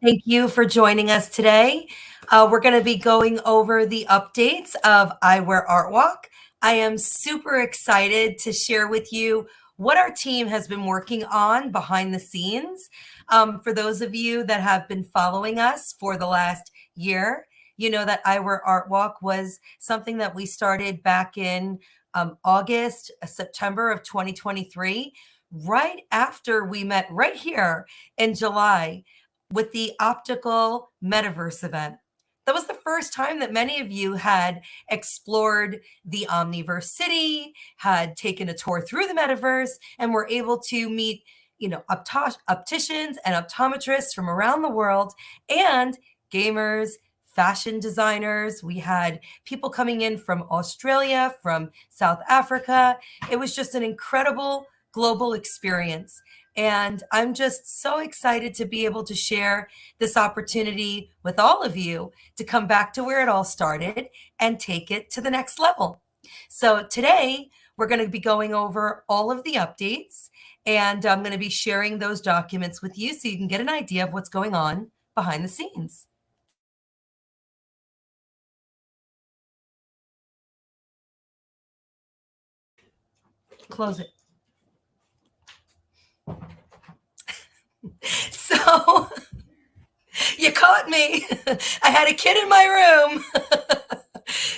Thank you for joining us today. We're going to be going over the updates of Eyewear Artwalk. I am super excited to share with you what our team has been working on behind the scenes. For those of you that have been following us for the last year, you know that Eyewear Artwalk was something that we started back in August, September of 2023, right after we met right here in July with the Optical Metaverse event. That was the first time that many of you had explored the Omniverse city, had taken a tour through the metaverse, and were able to meet, opticians and optometrists from around the world and gamers, fashion designers. We had people coming in from Australia, from South Africa. It was just an incredible global experience. And I'm just so excited to be able to share this opportunity with all of you to come back to where it all started and take it to the next level. So today, we're going to be going over all of the updates, and I'm going to be sharing those documents with you so you can get an idea of what's going on behind the scenes. Close it. So you caught me. I had a kid in my room.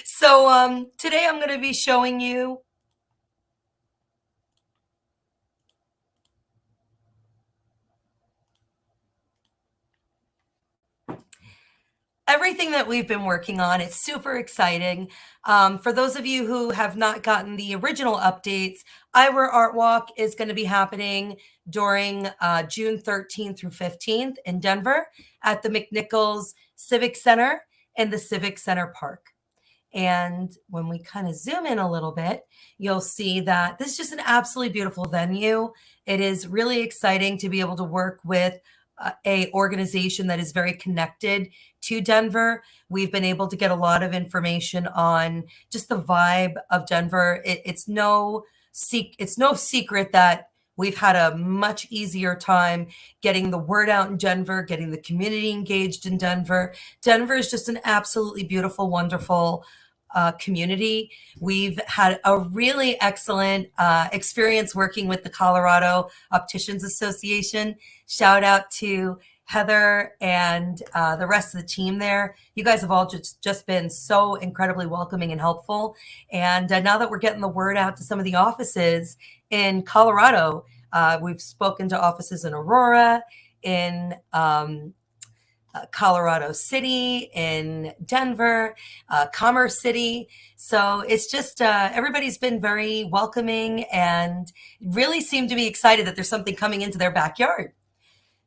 So today I'm going to be showing you everything that we've been working on. It's super exciting. For those of you who have not gotten the original updates, Eyewear Artwalk is going to be happening during June 13th through 15th in Denver at the McNichols Civic Center in the Civic Center Park. And when we kind of zoom in a little bit, you'll see that this is just an absolutely beautiful venue. It is really exciting to be able to work with a organization that is very connected to Denver. We've been able to get a lot of information on just the vibe of Denver. It's no secret that we've had a much easier time getting the word out in Denver, getting the community engaged in Denver. Denver is just an absolutely beautiful, wonderful community. We've had a really excellent experience working with the Colorado Opticians Association. Shout out to Heather and the rest of the team there. You guys have all just been so incredibly welcoming and helpful. And now that we're getting the word out to some of the offices in Colorado, we've spoken to offices in Aurora, in Colorado City, in Denver, Commerce City. So it's just everybody's been very welcoming and really seem to be excited that there's something coming into their backyard.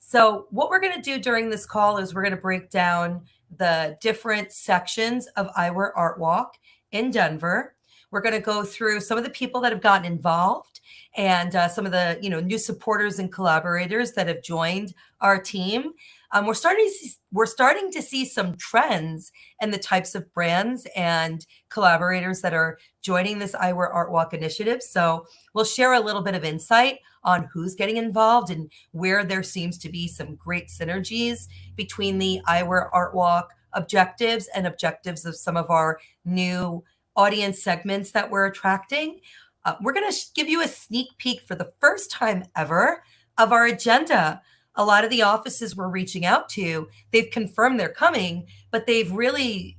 So what we're going to do during this call is we're going to break down the different sections of Eyewear Artwalk in Denver. We're going to go through some of the people that have gotten involved and some of the new supporters and collaborators that have joined our team. We're starting to see some trends in the types of brands and collaborators that are joining this Eyewear Artwalk initiative. So we'll share a little bit of insight on who's getting involved and where there seems to be some great synergies between the Eyewear Artwalk objectives and objectives of some of our new audience segments that we're attracting. We're going to give you a sneak peek for the first time ever of our agenda. A lot of the offices we're reaching out to, they've confirmed they're coming, but they've really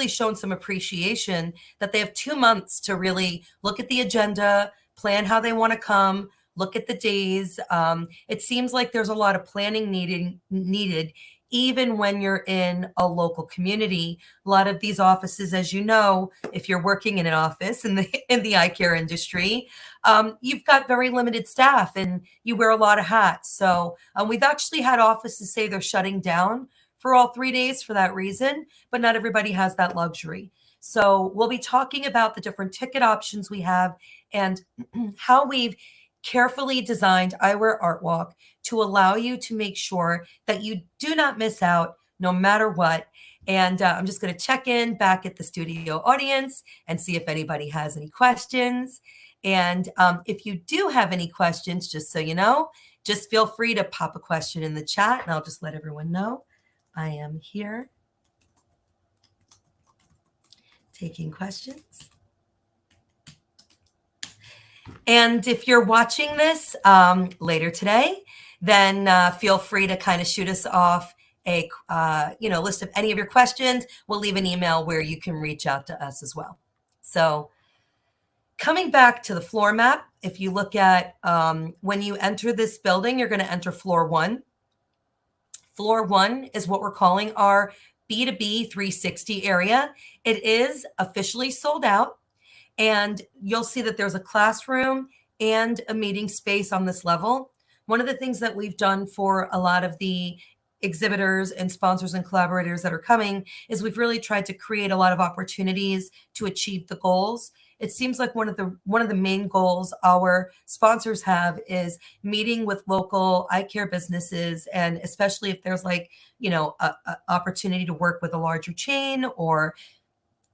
shown some appreciation that they have 2 months to really look at the agenda, plan how they want to come, look at the days. It seems like there's a lot of planning needed even when you're in a local community. A lot of these offices, as you know, if you're working in an office in the eye care industry, you've got very limited staff and you wear a lot of hats. So we've actually had offices say they're shutting down for all 3 days for that reason, but not everybody has that luxury. So we'll be talking about the different ticket options we have and how we've carefully designed Eyewear Artwalk to allow you to make sure that you do not miss out no matter what. And I'm just going to check in back at the studio audience and see if anybody has any questions. And if you do have any questions, just so you know, just feel free to pop a question in the chat, and I'll just let everyone know I am here taking questions. And if you're watching this later today, then feel free to kind of shoot us off a list of any of your questions. We'll leave an email where you can reach out to us as well. So coming back to the floor map, if you look at when you enter this building, you're going to enter floor 1. Floor 1 is what we're calling our B2B 360 area. It is officially sold out. And you'll see that there's a classroom and a meeting space on this level. One of the things that we've done for a lot of the exhibitors and sponsors and collaborators that are coming is we've really tried to create a lot of opportunities to achieve the goals. It seems like one of the main goals our sponsors have is meeting with local eye care businesses, and especially if there's like, a opportunity to work with a larger chain or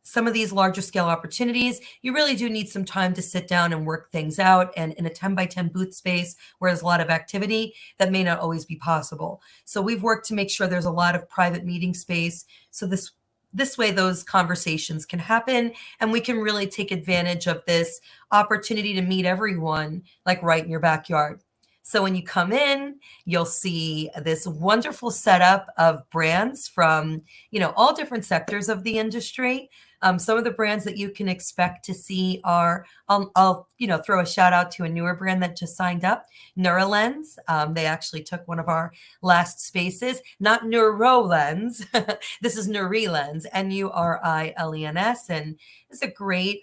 some of these larger scale opportunities, you really do need some time to sit down and work things out. And in a 10 by 10 booth space where there's a lot of activity, that may not always be possible. So we've worked to make sure there's a lot of private meeting space. So this way those conversations can happen, and we can really take advantage of this opportunity to meet everyone like right in your backyard. So when you come in, you'll see this wonderful setup of brands from, all different sectors of the industry. Some of the brands that you can expect to see are, I'll throw a shout out to a newer brand that just signed up, Neuralens. They actually took one of our last spaces, not Neurolens. This is Nurilens, Nurilens, and it's a great,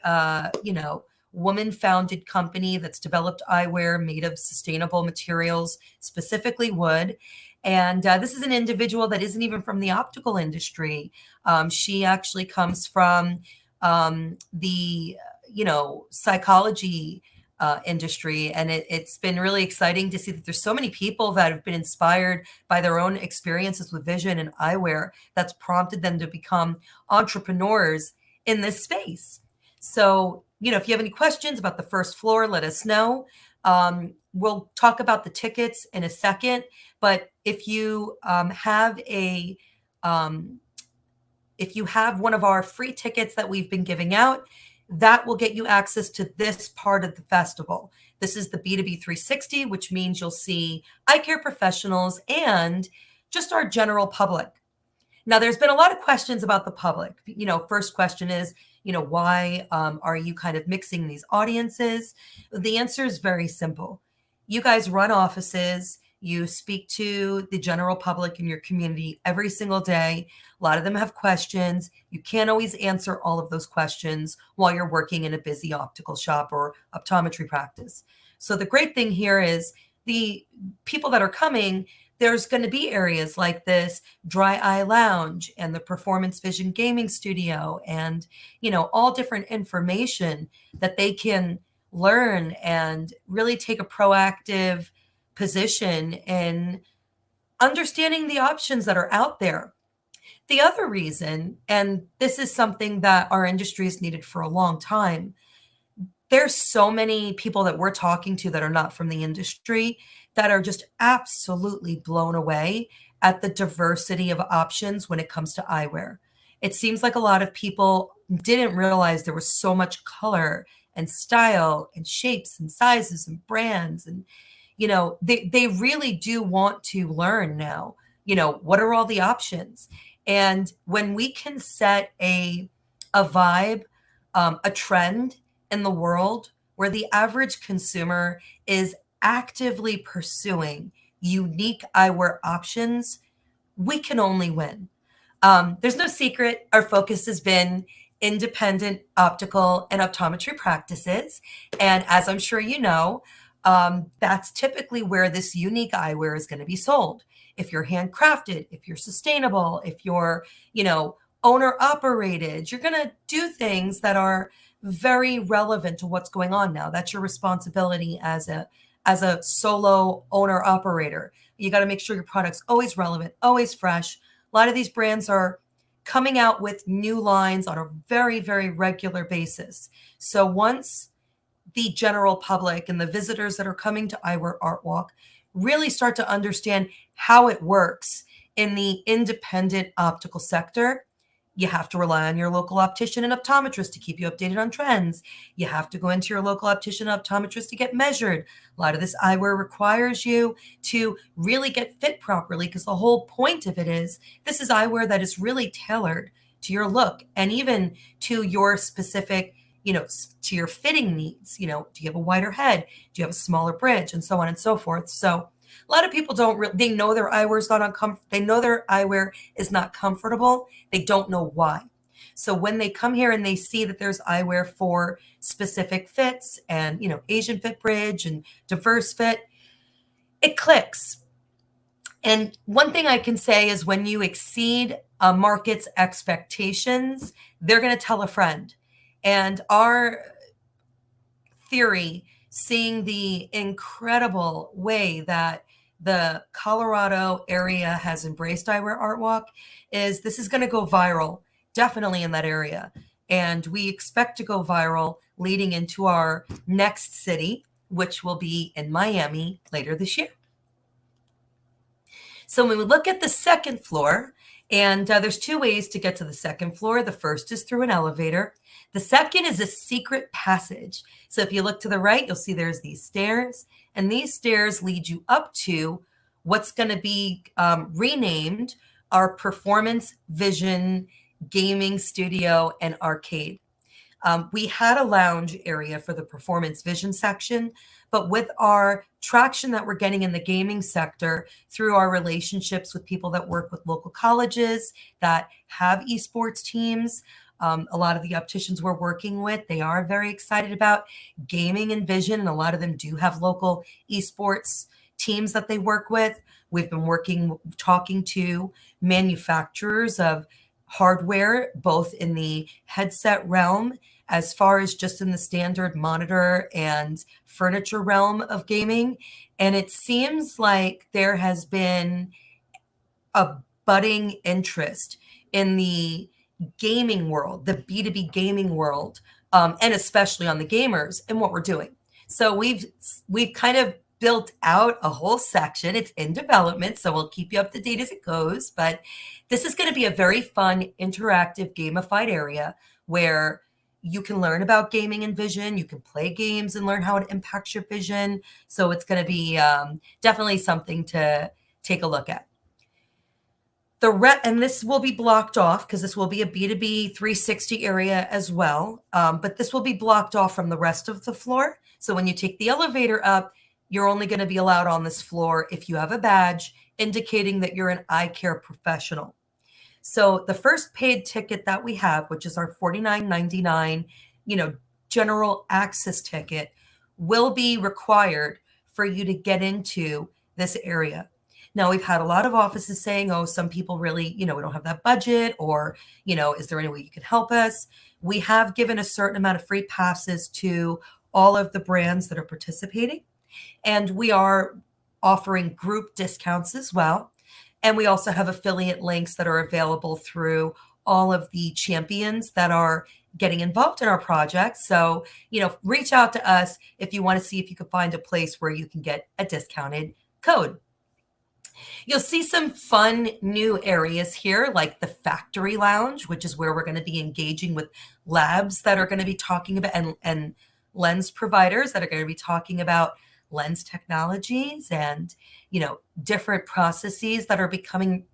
woman-founded company that's developed eyewear made of sustainable materials, specifically wood. And this is an individual that isn't even from the optical industry. She actually comes from the, psychology industry. And it's been really exciting to see that there's so many people that have been inspired by their own experiences with vision and eyewear that's prompted them to become entrepreneurs in this space. So, if you have any questions about the first floor, let us know. We'll talk about the tickets in a second, but if you have one of our free tickets that we've been giving out, that will get you access to this part of the festival. This is the B2B 360, which means you'll see eye care professionals and just our general public. Now, there's been a lot of questions about the public. First question is, why are you kind of mixing these audiences? The answer is very simple. You guys run offices. You speak to the general public in your community every single day. A lot of them have questions. You can't always answer all of those questions while you're working in a busy optical shop or optometry practice. So the great thing here is the people that are coming, there's going to be areas like this dry eye lounge and the performance vision gaming studio and, all different information that they can learn and really take a proactive position in understanding the options that are out there. The other reason, and this is something that our industry has needed for a long time, there's so many people that we're talking to that are not from the industry that are just absolutely blown away at the diversity of options when it comes to eyewear. It seems like a lot of people didn't realize there was so much color and style and shapes and sizes and brands. And, they really do want to learn now, what are all the options? And when we can set a vibe, a trend in the world where the average consumer is actively pursuing unique eyewear options, we can only win. There's no secret. Our focus has been independent optical and optometry practices. And as I'm sure you know, that's typically where this unique eyewear is going to be sold. If you're handcrafted, if you're sustainable, if you're, owner operated, you're going to do things that are very relevant to what's going on now. That's your responsibility as a solo owner operator. You got to make sure your product's always relevant, always fresh. A lot of these brands are coming out with new lines on a very, very regular basis. So once the general public and the visitors that are coming to Eyewear Artwalk really start to understand how it works in the independent optical sector, you have to rely on your local optician and optometrist to keep you updated on trends. You have to go into your local optician and optometrist to get measured. A lot of this eyewear requires you to really get fit properly, because the whole point of it is this is eyewear that is really tailored to your look and even to your specific, to your fitting needs. Do you have a wider head? Do you have a smaller bridge? And so on and so forth. So a lot of people don't really, they know their eyewear is not uncomfortable. They know their eyewear is not comfortable. They don't know why. So when they come here and they see that there's eyewear for specific fits and, Asian fit bridge and diverse fit, it clicks. And one thing I can say is when you exceed a market's expectations, they're going to tell a friend. And our theory, seeing the incredible way that the Colorado area has embraced Eyewear Artwalk, is this is going to go viral, definitely in that area. And we expect to go viral leading into our next city, which will be in Miami later this year. So when we look at the second floor, and there's two ways to get to the second floor. The first is through an elevator. The second is a secret passage. So if you look to the right, you'll see there's these stairs, and these stairs lead you up to what's going to be renamed our Performance Vision Gaming Studio and Arcade. We had a lounge area for the Performance Vision section, but with our traction that we're getting in the gaming sector through our relationships with people that work with local colleges that have esports teams, a lot of the opticians we're working with, they are very excited about gaming and vision, and a lot of them do have local esports teams that they work with. We've been talking to manufacturers of hardware, both in the headset realm as far as just in the standard monitor and furniture realm of gaming. And it seems like there has been a budding interest in the gaming world, the B2B gaming world, and especially on the gamers and what we're doing. So we've kind of built out a whole section. It's in development, so we'll keep you up to date as it goes. But this is going to be a very fun, interactive, gamified area where you can learn about gaming and vision. You can play games and learn how it impacts your vision. So it's going to be definitely something to take a look at. And this will be blocked off because this will be a B2B 360 area as well. But this will be blocked off from the rest of the floor. So when you take the elevator up, you're only going to be allowed on this floor if you have a badge indicating that you're an eye care professional. So the first paid ticket that we have, which is our $49.99, general access ticket, will be required for you to get into this area. Now, we've had a lot of offices saying, oh, some people really, we don't have that budget, or, is there any way you can help us? We have given a certain amount of free passes to all of the brands that are participating. And we are offering group discounts as well. And we also have affiliate links that are available through all of the champions that are getting involved in our project. So, reach out to us if you want to see if you can find a place where you can get a discounted code. You'll see some fun new areas here, like the factory lounge, which is where we're going to be engaging with labs that are going to be talking about and lens providers that are going to be talking about lens technologies and, different processes that are becoming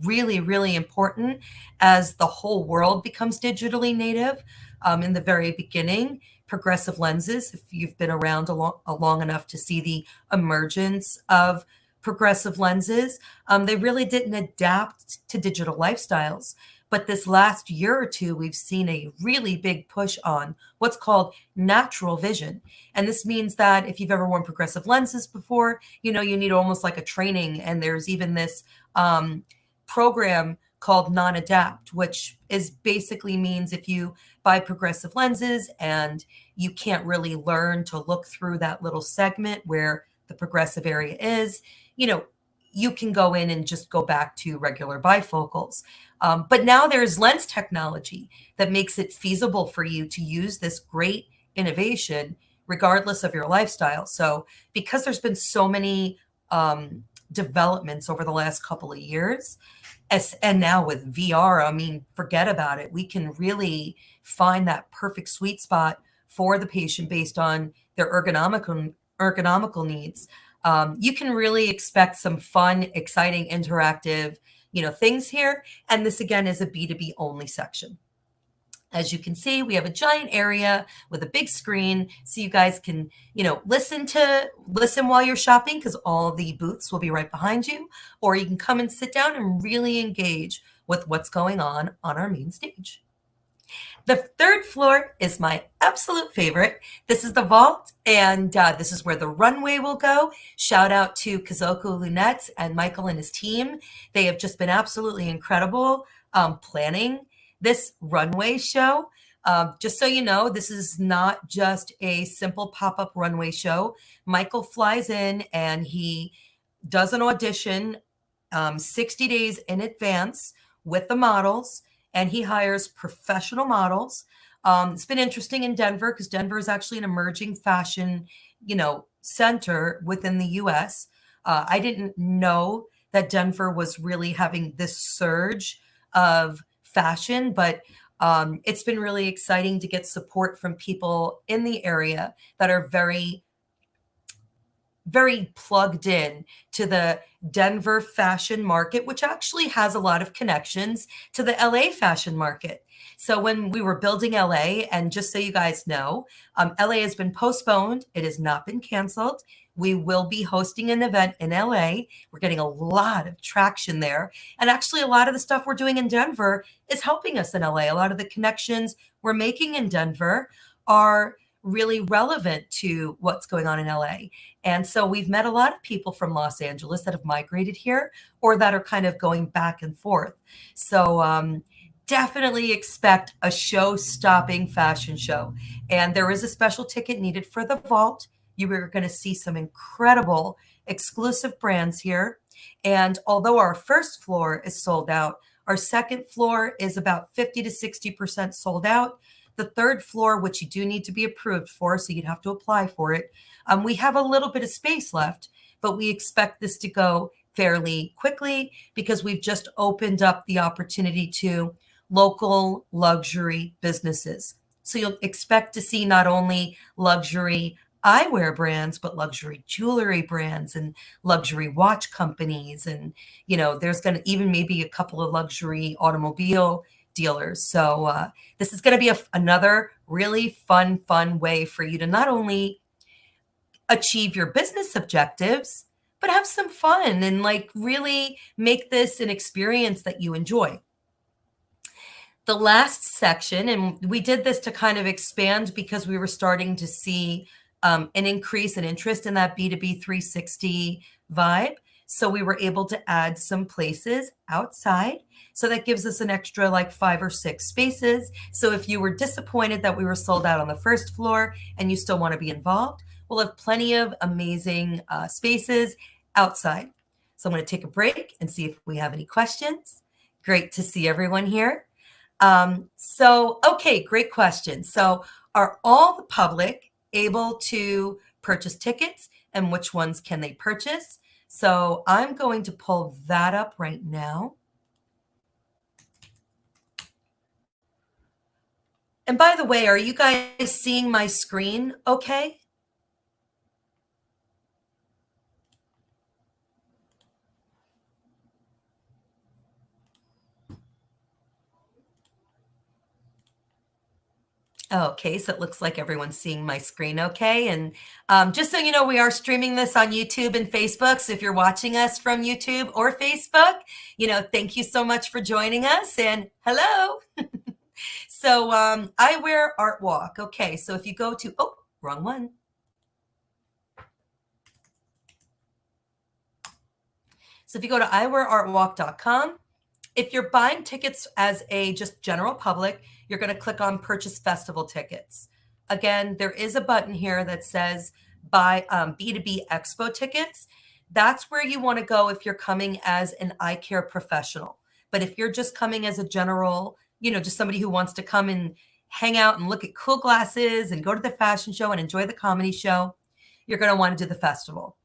really, really important as the whole world becomes digitally native. In the very beginning, progressive lenses, if you've been around long enough to see the emergence of progressive lenses, they really didn't adapt to digital lifestyles. But this last year or two, we've seen a really big push on what's called natural vision. And this means that if you've ever worn progressive lenses before, you need almost like a training. And there's even this program called non-adapt, which is basically means if you buy progressive lenses and you can't really learn to look through that little segment where the progressive area is, you can go in and just go back to regular bifocals. But now there's lens technology that makes it feasible for you to use this great innovation regardless of your lifestyle. So because there's been so many developments over the last couple of years. And now with VR, I mean, forget about it. We can really find that perfect sweet spot for the patient based on their ergonomical needs. You can really expect some fun, exciting, interactive, things here. And this again is a B2B only section. As you can see, we have a giant area with a big screen so you guys can, listen while you're shopping because all the booths will be right behind you, or you can come and sit down and really engage with what's going on our main stage. The third floor is my absolute favorite. This is the vault, and this is where the runway will go. Shout out to Kazoku Lunettes and Michael and his team. They have just been absolutely incredible planning this runway show. Just so you know, this is not just a simple pop-up runway show. Michael flies in and he does an audition 60 days in advance with the models, and he hires professional models. It's been interesting in Denver because Denver is actually an emerging fashion, center within the U.S. I didn't know that Denver was really having this surge of fashion, but it's been really exciting to get support from people in the area that are very, very plugged in to the Denver fashion market, which actually has a lot of connections to the LA fashion market. So when we were building LA, and just so you guys know, LA has been postponed. It has not been canceled. We will be hosting an event in LA. We're getting a lot of traction there. And actually, a lot of the stuff we're doing in Denver is helping us in LA. A lot of the connections we're making in Denver are really relevant to what's going on in LA. And so we've met a lot of people from Los Angeles that have migrated here or that are kind of going back and forth. So definitely expect a show-stopping fashion show. And there is a special ticket needed for the vault. You are going to see some incredible exclusive brands here. And although our first floor is sold out, our second floor is about 50 to 60% sold out. The third floor, which you do need to be approved for, so you'd have to apply for it, we have a little bit of space left, but we expect this to go fairly quickly because we've just opened up the opportunity to local luxury businesses. So you'll expect to see not only luxury eyewear brands, but luxury jewelry brands and luxury watch companies. And, there's going to even maybe a couple of luxury automobile dealers. So this is going to be another really fun way for you to not only achieve your business objectives, but have some fun and really make this an experience that you enjoy. The last section, and we did this to kind of expand because we were starting to see an increase in interest in that B2B 360 vibe. So we were able to add some places outside. So that gives us an extra 5 or 6 spaces. So if you were disappointed that we were sold out on the first floor and you still want to be involved, we'll have plenty of amazing spaces outside. So I'm going to take a break and see if we have any questions. Great to see everyone here. Okay, great question. So are all the public able to purchase tickets, and which ones can they purchase? So I'm going to pull that up right now. And by the way, are you guys seeing my screen okay? Okay, so it looks like everyone's seeing my screen okay. And just so you know, we are streaming this on YouTube and Facebook. So if you're watching us from YouTube or Facebook, thank you so much for joining us, and hello. So Eyewear Artwalk. Okay, so if you go to, wrong one. So if you go to eyewearartwalk.com, if you're buying tickets as a just general public, you're going to click on purchase festival tickets. Again, there is a button here that says buy B2B expo tickets. That's where you want to go if you're coming as an eye care professional. But if you're just coming as a general, just somebody who wants to come and hang out and look at cool glasses and go to the fashion show and enjoy the comedy show, you're going to want to do the festival.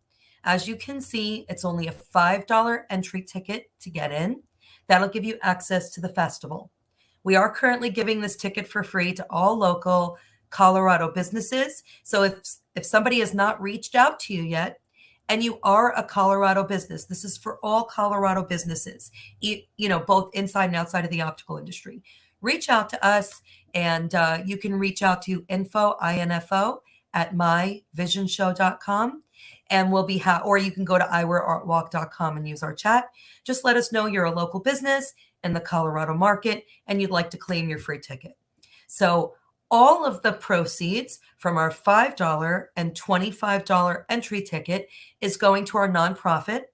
As you can see, it's only a $5 entry ticket to get in. That'll give you access to the festival. We are currently giving this ticket for free to all local Colorado businesses. So if somebody has not reached out to you yet, and you are a Colorado business, this is for all Colorado businesses, both inside and outside of the optical industry. Reach out to us, and you can reach out to info at myvisionshow.com, and we'll be or you can go to eyewearartwalk.com and use our chat. Just let us know you're a local business in the Colorado market and you'd like to claim your free ticket. So all of the proceeds from our $5 and $25 entry ticket is going to our nonprofit.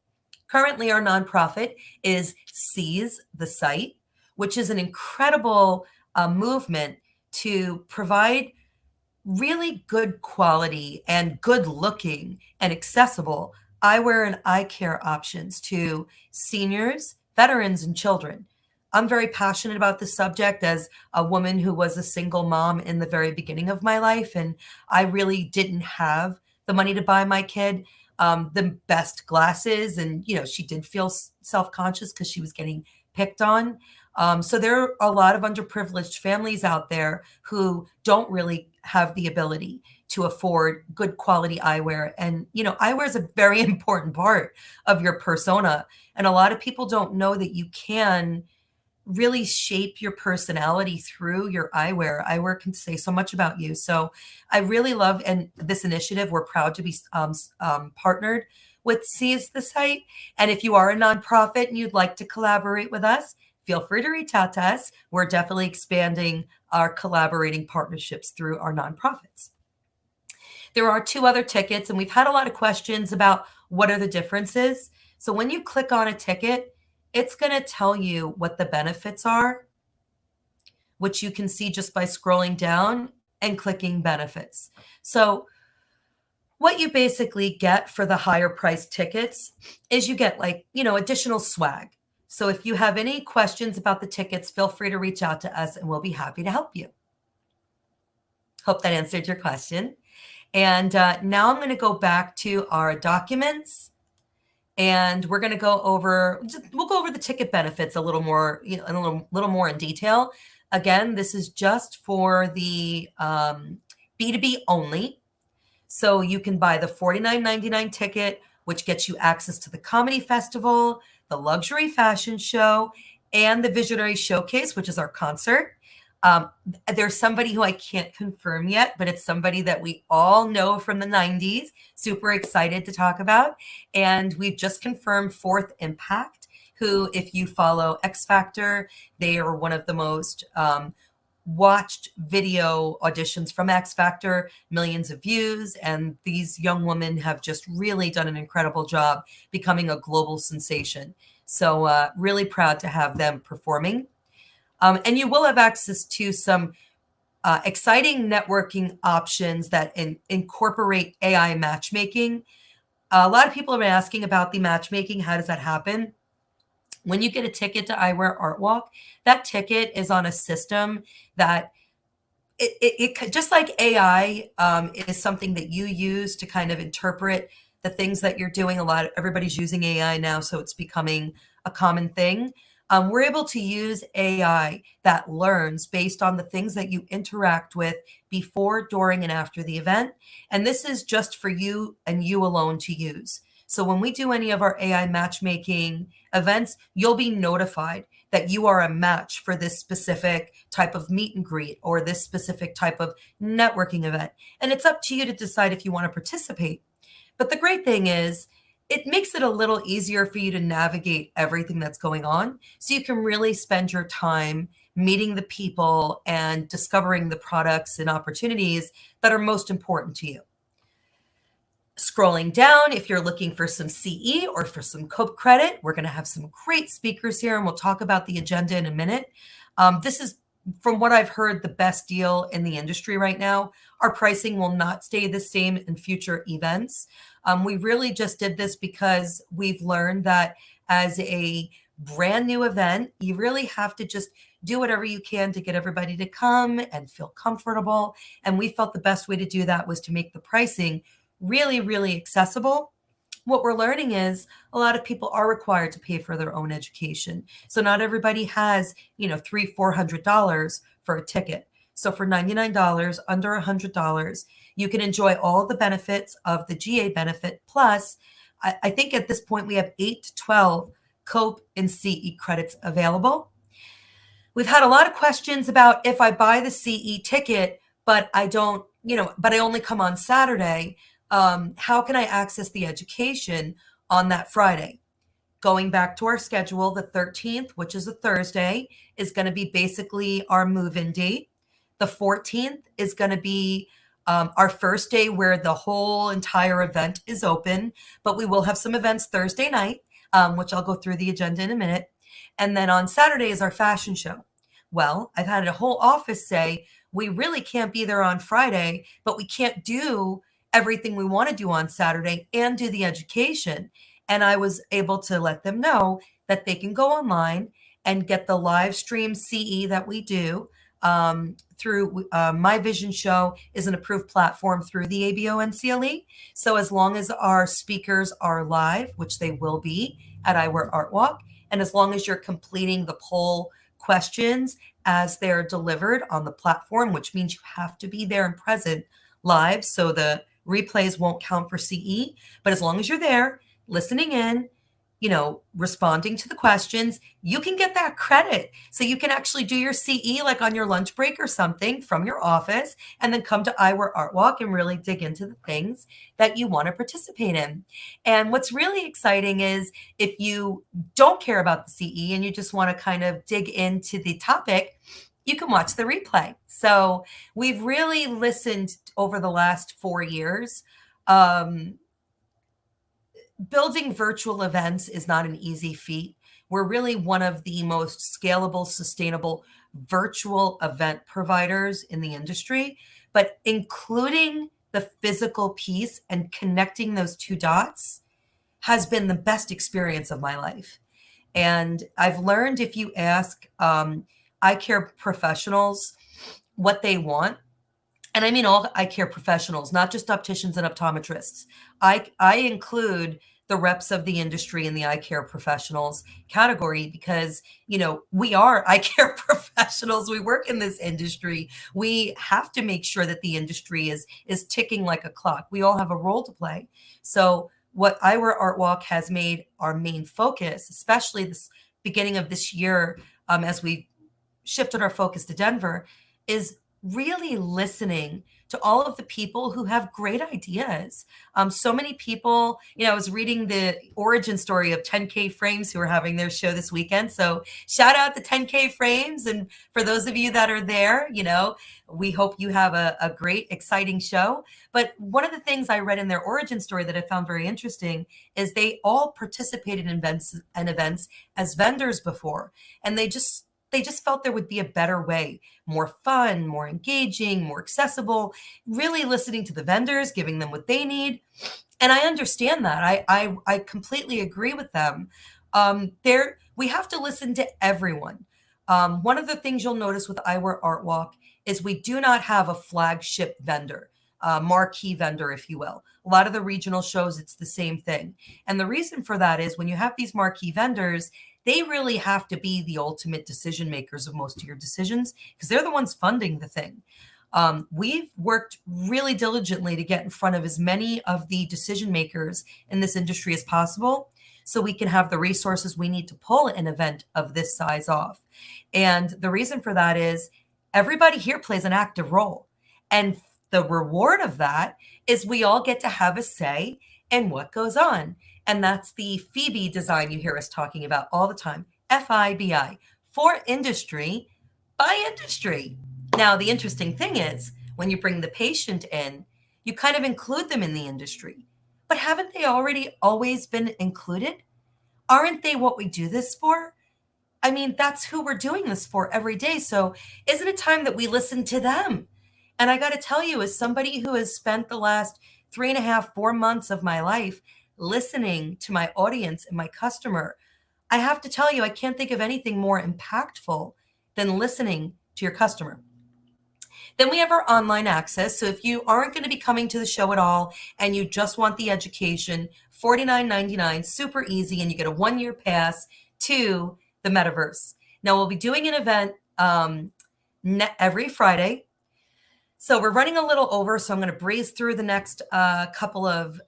Currently, our nonprofit is Seize the Site, which is an incredible movement to provide really good quality and good looking and accessible eyewear and eye care options to seniors, veterans, and children. I'm very passionate about this subject as a woman who was a single mom in the very beginning of my life, and I really didn't have the money to buy my kid the best glasses, and she did feel self-conscious because she was getting picked on. So there are a lot of underprivileged families out there who don't really have the ability to afford good quality eyewear. And, eyewear is a very important part of your persona. And a lot of people don't know that you can really shape your personality through your eyewear. Eyewear can say so much about you. So I really love this initiative. We're proud to be partnered with Seize the Site. And if you are a nonprofit and you'd like to collaborate with us, feel free to reach out to us. We're definitely expanding our collaborating partnerships through our nonprofits. There are 2 other tickets, and we've had a lot of questions about what are the differences. So when you click on a ticket, it's going to tell you what the benefits are, which you can see just by scrolling down and clicking benefits. So what you basically get for the higher priced tickets is you get additional swag. So if you have any questions about the tickets, feel free to reach out to us and we'll be happy to help you. Hope that answered your question. And now I'm going to go back to our documents, and we're going to we'll go over the ticket benefits a little more, a little more in detail. Again, this is just for the B2B only. So you can buy the $49.99 ticket, which gets you access to the comedy festival, the luxury fashion show, and the Visionary Showcase, which is our concert. There's somebody who I can't confirm yet, but it's somebody that we all know from the 90s. Super excited to talk about. And we've just confirmed Fourth Impact, who, if you follow X Factor, they are one of the most watched video auditions from X Factor, millions of views. And these young women have just really done an incredible job becoming a global sensation. So really proud to have them performing. And you will have access to some exciting networking options that incorporate AI matchmaking. A lot of people have been asking about the matchmaking. How does that happen? When you get a ticket to Eyewear Artwalk, that ticket is on a system that it just like AI is something that you use to kind of interpret the things that you're doing. Everybody's using AI now, so it's becoming a common thing. We're able to use AI that learns based on the things that you interact with before, during, and after the event. And this is just for you and you alone to use. So when we do any of our AI matchmaking events, you'll be notified that you are a match for this specific type of meet and greet or this specific type of networking event. And it's up to you to decide if you want to participate. But the great thing is, it makes it a little easier for you to navigate everything that's going on. So you can really spend your time meeting the people and discovering the products and opportunities that are most important to you. Scrolling down, if you're looking for some CE or for some COPE credit, we're going to have some great speakers here, and we'll talk about the agenda in a minute. This is, from what I've heard, the best deal in the industry right now. Our pricing will not stay the same in future events. We really just did this because we've learned that as a brand new event, you really have to just do whatever you can to get everybody to come and feel comfortable. And we felt the best way to do that was to make the pricing really, really accessible. what we're learning is a lot of people are required to pay for their own education. So not everybody has, $300, $400 for a ticket. So for $99, under $100, you can enjoy all the benefits of the GA benefit. Plus, I think at this point we have 8 to 12 COPE and CE credits available. We've had a lot of questions about if I buy the CE ticket, but I don't, but I only come on Saturday. How can I access the education on that Friday? Going back to our schedule, the 13th, which is a Thursday, is going to be basically our move-in date. The 14th is going to be our first day where the whole entire event is open, but we will have some events Thursday night, which I'll go through the agenda in a minute. And then on Saturday is our fashion show. Well, I've had a whole office say, we really can't be there on Friday, but we can't do everything we want to do on Saturday and do the education. And I was able to let them know that they can go online and get the live stream CE that we do through My Vision Show is an approved platform through the ABO NCLE. So as long as our speakers are live, which they will be at Eyewear Artwalk, and as long as you're completing the poll questions as they're delivered on the platform, which means you have to be there and present live, so the replays won't count for CE. But as long as you're there, listening in, responding to the questions, you can get that credit. So you can actually do your CE like on your lunch break or something from your office, and then come to Eyewear Artwalk and really dig into the things that you want to participate in. And what's really exciting is if you don't care about the CE and you just want to kind of dig into the topic, you can watch the replay. So we've really listened over the last 4 years. Building virtual events is not an easy feat. We're really one of the most scalable, sustainable virtual event providers in the industry, but including the physical piece and connecting those two dots has been the best experience of my life. And I've learned if you ask eye care professionals what they want, and I mean all eye care professionals, not just opticians and optometrists. I include the reps of the industry in the eye care professionals category because, we are eye care professionals. We work in this industry. We have to make sure that the industry is ticking like a clock. We all have a role to play. So what Eyewear Artwalk has made our main focus, especially this beginning of this year, as we shifted our focus to Denver, is really listening to all of the people who have great ideas. So many people, I was reading the origin story of 10K Frames who are having their show this weekend. So shout out to 10K Frames. And for those of you that are there, we hope you have a great, exciting show. But one of the things I read in their origin story that I found very interesting is they all participated in events as vendors before. And they just felt there would be a better way, more fun, more engaging, more accessible, really listening to the vendors, giving them what they need. And I understand that. I completely agree with them. We have to listen to everyone. One of the things you'll notice with Eyewear Artwalk is we do not have a flagship vendor, marquee vendor, if you will. A lot of the regional shows, it's the same thing. And the reason for that is when you have these marquee vendors, they really have to be the ultimate decision makers of most of your decisions because they're the ones funding the thing. We've worked really diligently to get in front of as many of the decision makers in this industry as possible so we can have the resources we need to pull an event of this size off. And the reason for that is everybody here plays an active role. And the reward of that is we all get to have a say in what goes on. And that's the Phoebe design you hear us talking about all the time, FIBI, for industry, by industry. Now, the interesting thing is when you bring the patient in, you kind of include them in the industry. But haven't they already always been included? Aren't they what we do this for? I mean, that's who we're doing this for every day. So isn't it time that we listen to them? And I got to tell you, as somebody who has spent the last 3.5, 4 months of my life listening to my audience and my customer, I have to tell you, I can't think of anything more impactful than listening to your customer. Then we have our online access. So if you aren't going to be coming to the show at all and you just want the education, $49.99, super easy, and you get a 1-year pass to the Metaverse. Now, we'll be doing an event every Friday. So we're running a little over, so I'm going to breeze through the next couple of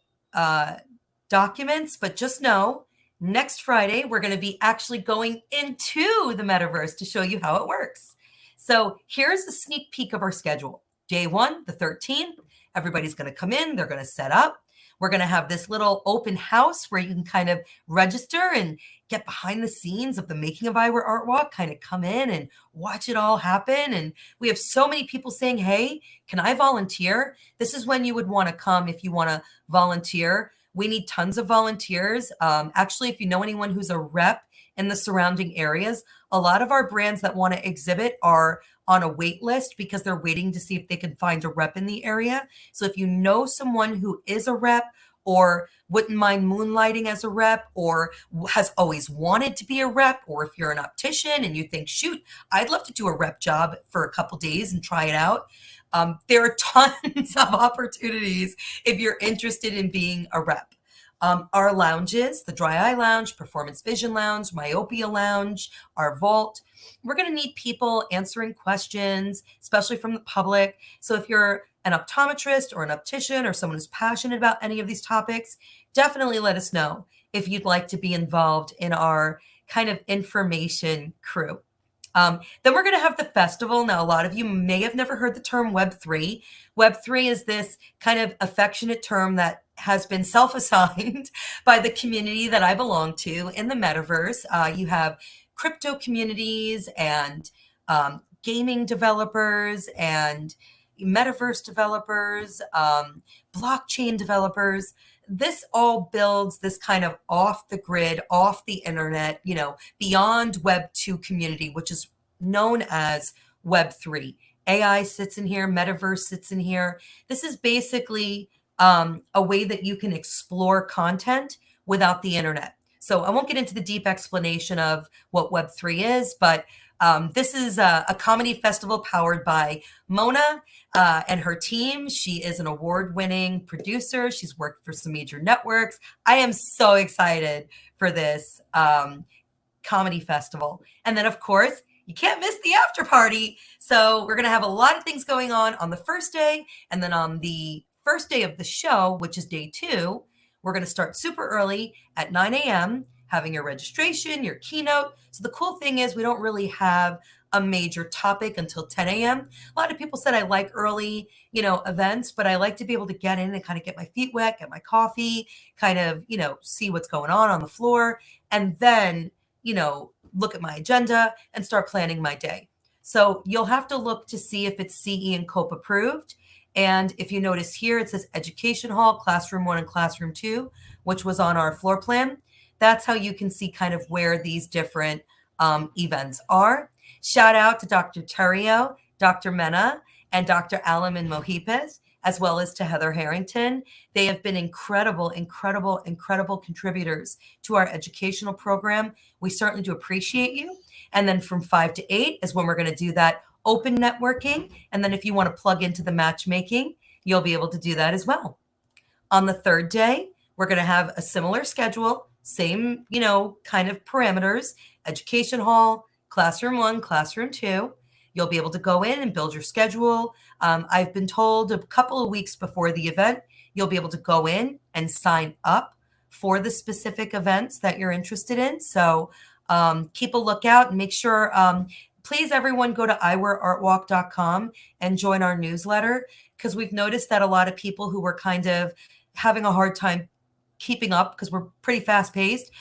documents, but just know next Friday, we're going to be actually going into the Metaverse to show you how it works. So here's a sneak peek of our schedule. Day 1, the 13th, everybody's going to come in, they're going to set up. We're going to have this little open house where you can kind of register and get behind the scenes of the making of Eyewear Artwalk, kind of come in and watch it all happen. And we have so many people saying, hey, can I volunteer? This is when you would want to come if you want to volunteer. We need tons of volunteers. Actually, if you know anyone who's a rep in the surrounding areas, a lot of our brands that want to exhibit are on a wait list because they're waiting to see if they can find a rep in the area. So if you know someone who is a rep or wouldn't mind moonlighting as a rep or has always wanted to be a rep, or if you're an optician and you think, shoot, I'd love to do a rep job for a couple days and try it out. There are tons of opportunities if you're interested in being a rep. Our lounges, the Dry Eye Lounge, Performance Vision Lounge, Myopia Lounge, our vault, we're going to need people answering questions, especially from the public. So if you're an optometrist or an optician or someone who's passionate about any of these topics, definitely let us know if you'd like to be involved in our kind of information crew. Then we're going to have the festival. Now, a lot of you may have never heard the term Web3. Web3 is this kind of affectionate term that has been self-assigned by the community that I belong to in the Metaverse. You have crypto communities and gaming developers and Metaverse developers, blockchain developers. This all builds this kind of off the grid, off the internet, beyond Web 2 community, which is known as Web 3. AI sits in here, Metaverse sits in here. This is basically a way that you can explore content without the internet. So I won't get into the deep explanation of what Web 3 is, but this is a comedy festival powered by Mona and her team. She is an award-winning producer. She's worked for some major networks. I am so excited for this comedy festival. And then, of course, you can't miss the after party. So we're going to have a lot of things going on the first day. And then on the first day of the show, which is day 2, we're going to start super early at 9 a.m., having your registration, your keynote. So the cool thing is we don't really have a major topic until 10 a.m. A lot of people said I like early, events, but I like to be able to get in and kind of get my feet wet, get my coffee, kind of, see what's going on the floor, and then, look at my agenda and start planning my day. So you'll have to look to see if it's CE and COPE approved. And if you notice here, it says Education Hall, Classroom 1 and Classroom 2, which was on our floor plan. That's how you can see kind of where these different events are. Shout out to Dr. Terrio, Dr. Mena, and Dr. Alamin Mohipez, as well as to Heather Harrington. They have been incredible, incredible, incredible contributors to our educational program. We certainly do appreciate you. And then from 5 to 8 is when we're going to do that open networking. And then if you want to plug into the matchmaking, you'll be able to do that as well. On the third day, we're going to have a similar schedule, same, kind of parameters, Education Hall, Classroom 1, Classroom 2. You'll be able to go in and build your schedule. I've been told a couple of weeks before the event, you'll be able to go in and sign up for the specific events that you're interested in. So keep a lookout and make sure, please everyone go to eyewearartwalk.com and join our newsletter, because we've noticed that a lot of people who were kind of having a hard time keeping up because we're pretty fast paced,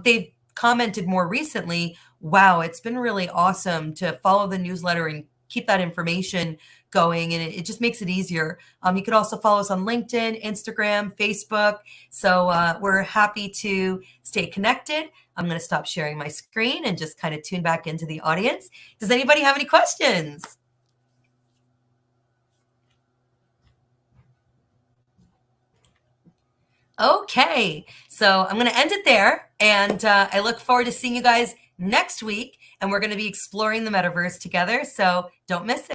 they've commented more recently, wow, it's been really awesome to follow the newsletter and keep that information going. And it just makes it easier. You can also follow us on LinkedIn, Instagram, Facebook. So we're happy to stay connected. I'm going to stop sharing my screen and just kind of tune back into the audience. Does anybody have any questions? Okay, so I'm going to end it there. And I look forward to seeing you guys next week. And we're going to be exploring the Metaverse together. So don't miss it.